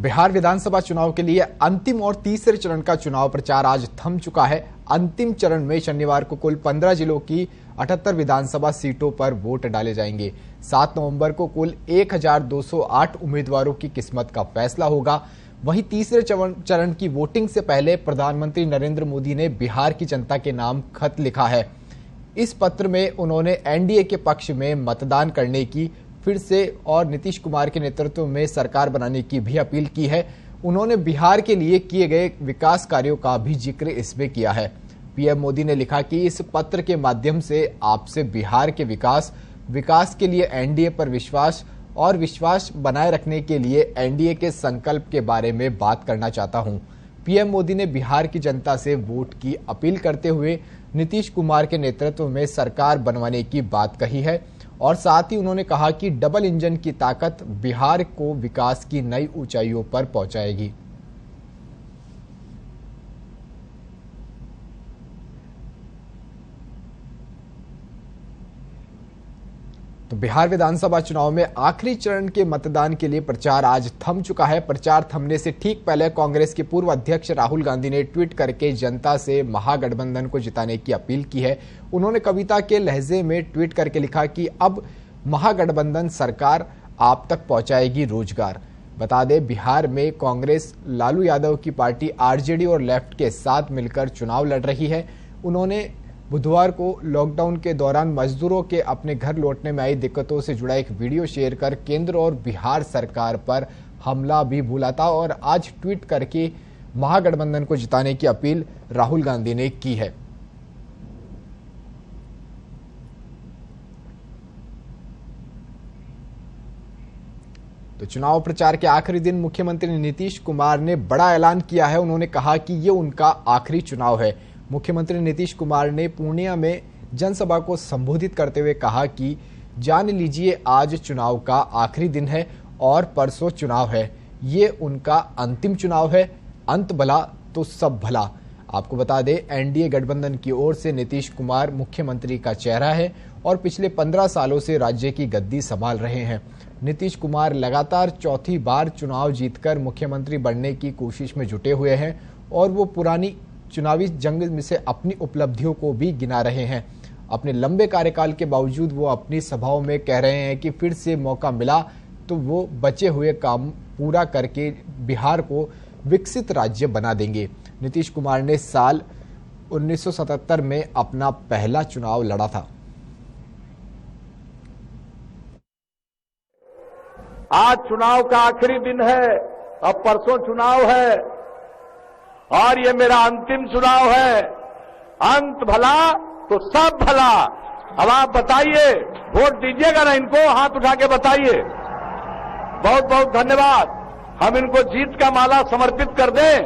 बिहार विधानसभा चुनाव के लिए अंतिम और तीसरे चरण का चुनाव प्रचार आज थम चुका है। अंतिम चरण में शनिवार को कुल 15 जिलों की 78 विधानसभा सीटों पर वोट डाले जाएंगे। 7 नवंबर को कुल 1208 उम्मीदवारों की किस्मत का फैसला होगा। वहीं तीसरे चरण की वोटिंग से पहले प्रधानमंत्री नरेंद्र मोदी ने बिहार की जनता के नाम खत लिखा है। इस पत्र में उन्होंने एनडीए के पक्ष में मतदान करने की फिर से और नीतीश कुमार के नेतृत्व में सरकार बनाने की भी अपील की है। उन्होंने बिहार के लिए किए गए विकास कार्यों का भी जिक्र इसमें किया है। पीएम मोदी ने लिखा कि इस पत्र के माध्यम से आपसे बिहार के विकास के लिए एनडीए पर विश्वास बनाए रखने के लिए एनडीए के संकल्प के बारे में बात करना चाहता हूं। पीएम मोदी ने बिहार की जनता से वोट की अपील करते हुए नीतीश कुमार के नेतृत्व में सरकार बनवाने की बात कही है और साथ ही उन्होंने कहा कि डबल इंजन की ताकत बिहार को विकास की नई ऊंचाइयों पर पहुंचाएगी। तो बिहार विधानसभा चुनाव में आखिरी चरण के मतदान के लिए प्रचार आज थम चुका है। प्रचार थमने से ठीक पहले कांग्रेस के पूर्व अध्यक्ष राहुल गांधी ने ट्वीट करके जनता से महागठबंधन को जिताने की अपील की है। उन्होंने कविता के लहजे में ट्वीट करके लिखा कि अब महागठबंधन सरकार आप तक पहुंचाएगी रोजगार। बता दें, बिहार में कांग्रेस लालू यादव की पार्टी आरजेडी और लेफ्ट के साथ मिलकर चुनाव लड़ रही है। उन्होंने बुधवार को लॉकडाउन के दौरान मजदूरों के अपने घर लौटने में आई दिक्कतों से जुड़ा एक वीडियो शेयर कर केंद्र और बिहार सरकार पर हमला भी बोला था और आज ट्वीट करके महागठबंधन को जिताने की अपील राहुल गांधी ने की है। तो चुनाव प्रचार के आखिरी दिन मुख्यमंत्री नीतीश कुमार ने बड़ा ऐलान किया है। उन्होंने कहा कि ये उनका आखिरी चुनाव है। मुख्यमंत्री नीतीश कुमार ने पूर्णिया में जनसभा को संबोधित करते हुए कहा कि जान लीजिए, आज चुनाव का आखिरी दिन है और परसों चुनाव है। ये उनका अंतिम चुनाव है। अंत भला तो सब भला। आपको बता दें, एनडीए गठबंधन की ओर से नीतीश कुमार मुख्यमंत्री का चेहरा है और पिछले 15 सालों से राज्य की गद्दी संभाल रहे हैं। नीतीश कुमार लगातार चौथी बार चुनाव जीतकर मुख्यमंत्री बनने की कोशिश में जुटे हुए हैं और वो पुरानी चुनावी जंग में से अपनी उपलब्धियों को भी गिना रहे हैं। अपने लंबे कार्यकाल के बावजूद वो अपनी सभाओं में कह रहे हैं कि फिर से मौका मिला तो वो बचे हुए काम पूरा करके बिहार को विकसित राज्य बना देंगे। नीतीश कुमार ने साल 1977 में अपना पहला चुनाव लड़ा था। आज चुनाव का आखिरी दिन है, अब परसों चुनाव है और ये मेरा अंतिम चुनाव है। अंत भला तो सब भला। अब आप बताइए, वोट दीजिएगा ना इनको? हाथ उठा के बताइए। बहुत बहुत धन्यवाद। हम इनको जीत का माला समर्पित कर दें,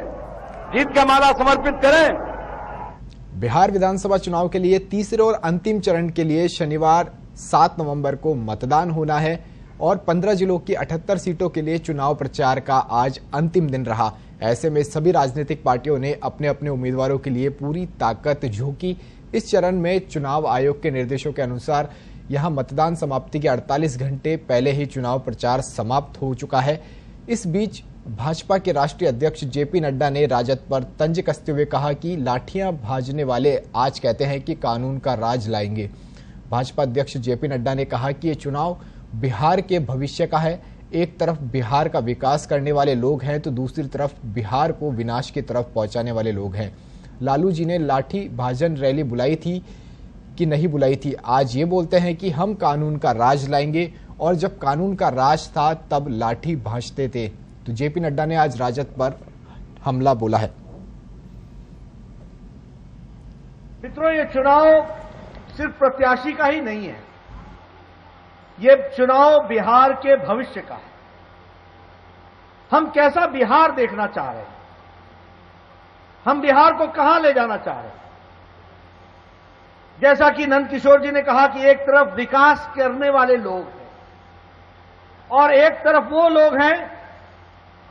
जीत का माला समर्पित करें। बिहार विधानसभा चुनाव के लिए तीसरे और अंतिम चरण के लिए शनिवार 7 नवंबर को मतदान होना है और 15 जिलों की 78 सीटों के लिए चुनाव प्रचार का आज अंतिम दिन रहा। ऐसे में सभी राजनीतिक पार्टियों ने अपने अपने उम्मीदवारों के लिए पूरी ताकत झोंकी। इस चरण में चुनाव आयोग के निर्देशों के अनुसार यहां मतदान समाप्ति के 48 घंटे पहले ही चुनाव प्रचार समाप्त हो चुका है। इस बीच भाजपा के राष्ट्रीय अध्यक्ष जेपी नड्डा ने राजद पर तंज कसते हुए कहा कि लाठियां भाजने वाले आज कहते हैं कि कानून का राज लाएंगे। भाजपा अध्यक्ष जेपी नड्डा ने कहा कि ये चुनाव बिहार के भविष्य का है। एक तरफ बिहार का विकास करने वाले लोग हैं तो दूसरी तरफ बिहार को विनाश की तरफ पहुंचाने वाले लोग हैं। लालू जी ने लाठी भाजन रैली बुलाई थी कि नहीं बुलाई थी, आज ये बोलते हैं कि हम कानून का राज लाएंगे और जब कानून का राज था तब लाठी भाजते थे। तो जेपी नड्डा ने आज राजद पर हमला बोला है। मित्रों, ये चुनाव सिर्फ प्रत्याशी का ही नहीं है, ये चुनाव बिहार के भविष्य का है। हम कैसा बिहार देखना चाह रहे हैं, हम बिहार को कहां ले जाना चाह रहे हैं। जैसा कि नंद किशोर जी ने कहा कि एक तरफ विकास करने वाले लोग हैं और एक तरफ वो लोग हैं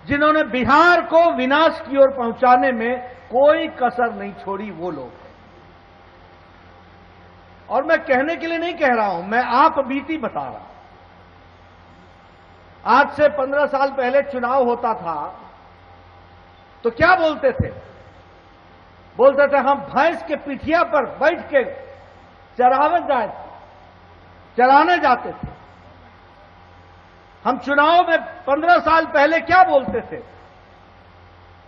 जिन्होंने बिहार को विनाश की ओर पहुंचाने में कोई कसर नहीं छोड़ी, वो लोग हैं। और मैं कहने के लिए नहीं कह रहा हूं, मैं आप बीती बता रहा हूं। आज से 15 साल पहले चुनाव होता था तो क्या बोलते थे? बोलते थे हम भैंस के पिठिया पर बैठ के चराने जाते थे। हम चुनाव में 15 साल पहले क्या बोलते थे?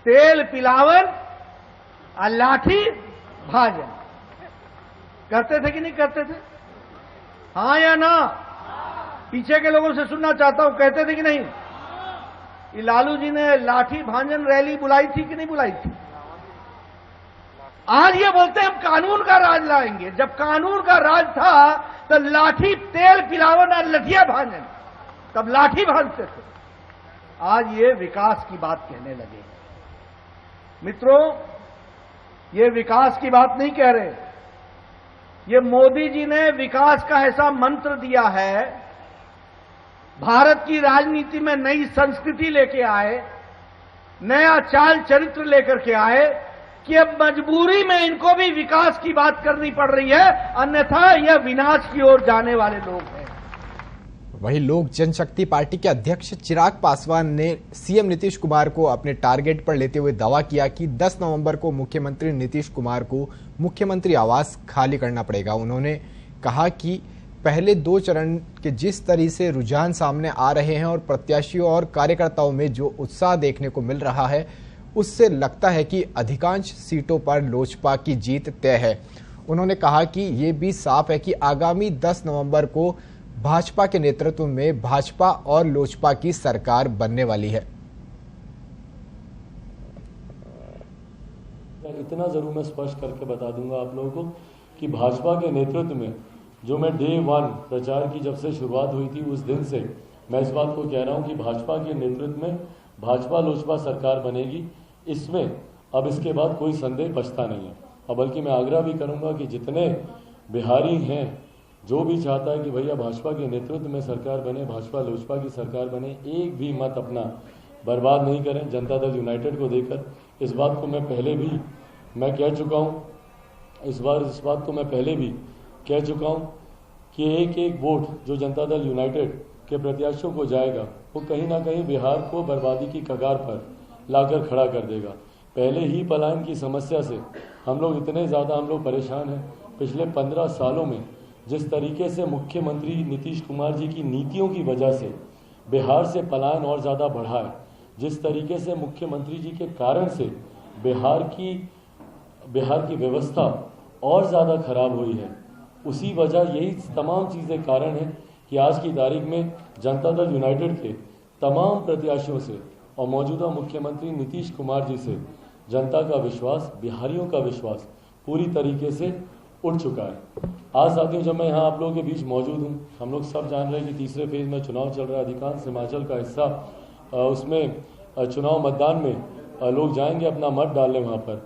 तेल पिलावन और लाठी भाजन। करते थे कि नहीं करते थे? हां या ना? पीछे के लोगों से सुनना चाहता हूं, कहते थे कि नहीं? ये लालू जी ने लाठी भांजन रैली बुलाई थी कि नहीं बुलाई थी? आज ये बोलते हैं हम कानून का राज लाएंगे। जब कानून का राज था तो लाठी तेल पिलावन और लठिया भांजन, तब लाठी भांजते थे। आज ये विकास की बात कहने लगे। मित्रों, ये विकास की बात नहीं कह रहे। ये मोदी जी ने विकास का ऐसा मंत्र दिया है, भारत की राजनीति में नई संस्कृति लेके आए, नया चाल चरित्र लेकर के आए कि अब मजबूरी में इनको भी विकास की बात करनी पड़ रही है, अन्यथा यह विनाश की ओर जाने वाले लोग हैं। वहीं लोक जनशक्ति पार्टी के अध्यक्ष चिराग पासवान ने सीएम नीतीश कुमार को अपने टारगेट पर लेते हुए दावा किया कि 10 नवंबर को मुख्यमंत्री नीतीश कुमार को मुख्यमंत्री आवास खाली करना पड़ेगा। उन्होंने कहा कि पहले 2 चरण के जिस तरह से रुझान सामने आ रहे हैं और प्रत्याशियों और कार्यकर्ताओं में जो उत्साह देखने को मिल रहा है, उससे लगता है कि अधिकांश सीटों पर लोजपा की जीत तय है। उन्होंने कहा कि ये भी साफ है कि आगामी 10 नवंबर को भाजपा के नेतृत्व में भाजपा और लोजपा की सरकार बनने वाली है। इतना जरूर मैं स्पष्ट करके बता दूंगा आप लोगों को कि भाजपा के नेतृत्व में जो मैं डे 1 प्रचार की जब से शुरुआत हुई थी उस दिन से मैं इस बात को कह रहा हूं कि भाजपा के नेतृत्व में भाजपा लोजपा सरकार बनेगी। इसमें अब इसके बाद कोई संदेह बचता नहीं है। और बल्कि मैं आग्रह भी करूंगा कि जितने बिहारी हैं, जो भी चाहता है कि भैया भाजपा के नेतृत्व में सरकार बने, भाजपा लोजपा की सरकार बने, एक भी मत अपना बर्बाद नहीं करें जनता दल यूनाइटेड को देकर। इस बात को मैं पहले भी मैं कह चुका हूँ, इस बात को मैं पहले भी कह चुका हूँ कि एक एक वोट जो जनता दल यूनाइटेड के प्रत्याशियों को जाएगा वो कहीं ना कहीं बिहार को बर्बादी की कगार पर लाकर खड़ा कर देगा। पहले ही पलायन की समस्या से हम लोग इतने ज़्यादा परेशान हैं। पिछले 15 सालों में जिस तरीके से मुख्यमंत्री नीतीश कुमार जी की नीतियों की वजह से बिहार से पलायन और ज़्यादा बढ़ा है, जिस तरीके से मुख्यमंत्री जी के कारण से बिहार की व्यवस्था और ज़्यादा खराब हुई है, उसी वजह यही तमाम चीज़ें कारण है कि आज की तारीख में जनता दल यूनाइटेड के तमाम प्रत्याशियों से और मौजूदा मुख्यमंत्री नीतीश कुमार जी से जनता का विश्वास, बिहारियों का विश्वास पूरी तरीके से उठ चुका है। आज साथियों, जब मैं यहाँ आप लोगों के बीच मौजूद हूँ, हम लोग सब जान रहे हैं कि तीसरे फेज में चुनाव चल रहा है। अधिकांश हिमाचल का हिस्सा उसमें चुनाव मतदान में लोग जाएंगे अपना मत डालने वहाँ पर।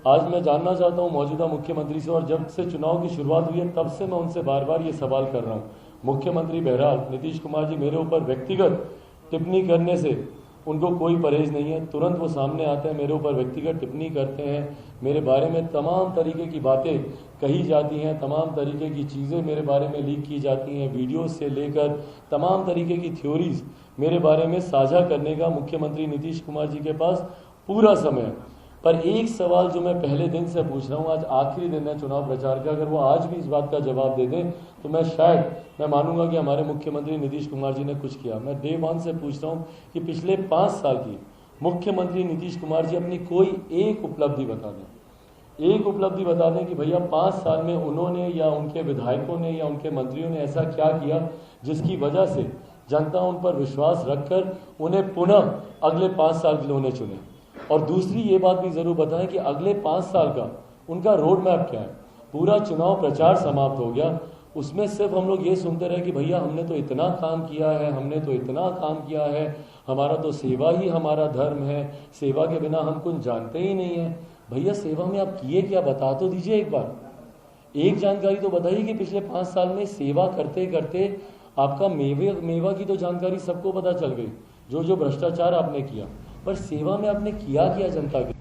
आज मैं जानना चाहता हूँ मौजूदा मुख्यमंत्री से, और जब से चुनाव की शुरुआत हुई है तब से मैं उनसे बार बार ये सवाल कर रहा हूँ। मुख्यमंत्री बहरहाल नीतीश कुमार जी मेरे ऊपर व्यक्तिगत टिप्पणी करने से उनको कोई परहेज नहीं है। तुरंत वो सामने आते हैं, मेरे ऊपर व्यक्तिगत टिप्पणी करते हैं, मेरे बारे में तमाम तरीके की बातें कही जाती हैं, तमाम तरीके की चीज़ें मेरे बारे में लीक की जाती हैं, वीडियोस से लेकर तमाम तरीके की थ्योरीज मेरे बारे में साझा करने का मुख्यमंत्री नीतीश कुमार जी के पास पूरा समय है। पर एक सवाल जो मैं पहले दिन से पूछ रहा हूँ, आज आखिरी दिन है चुनाव प्रचार का, अगर वो आज भी इस बात का जवाब दे दें तो मैं मानूंगा कि हमारे मुख्यमंत्री नीतीश कुमार जी ने कुछ किया। मैं डे 1 से पूछ रहा हूँ कि पिछले 5 साल की मुख्यमंत्री नीतीश कुमार जी अपनी कोई एक उपलब्धि बता दें, एक उपलब्धि बता दें कि भैया 5 साल में उन्होंने या उनके विधायकों ने या उनके मंत्रियों ने ऐसा क्या किया जिसकी वजह से जनता उन पर विश्वास रखकर उन्हें पुनः अगले 5 साल के लिए उन्हें चुने। और दूसरी ये बात भी जरूर बताएं कि अगले 5 साल का उनका रोड मैप क्या है। पूरा चुनाव प्रचार समाप्त हो गया, उसमें सिर्फ हम लोग ये सुनते रहे कि भैया हमने तो इतना काम किया है, हमने तो इतना काम किया है, हमारा तो सेवा ही हमारा धर्म है, सेवा के बिना हम कुछ जानते ही नहीं है। भैया सेवा में आप किए क्या, बता तो दीजिए एक बार। एक जानकारी तो बताइए कि पिछले 5 साल में सेवा करते करते आपका मेवा की तो जानकारी सबको पता चल गई, जो भ्रष्टाचार आपने किया, पर सेवा में आपने किया जनता के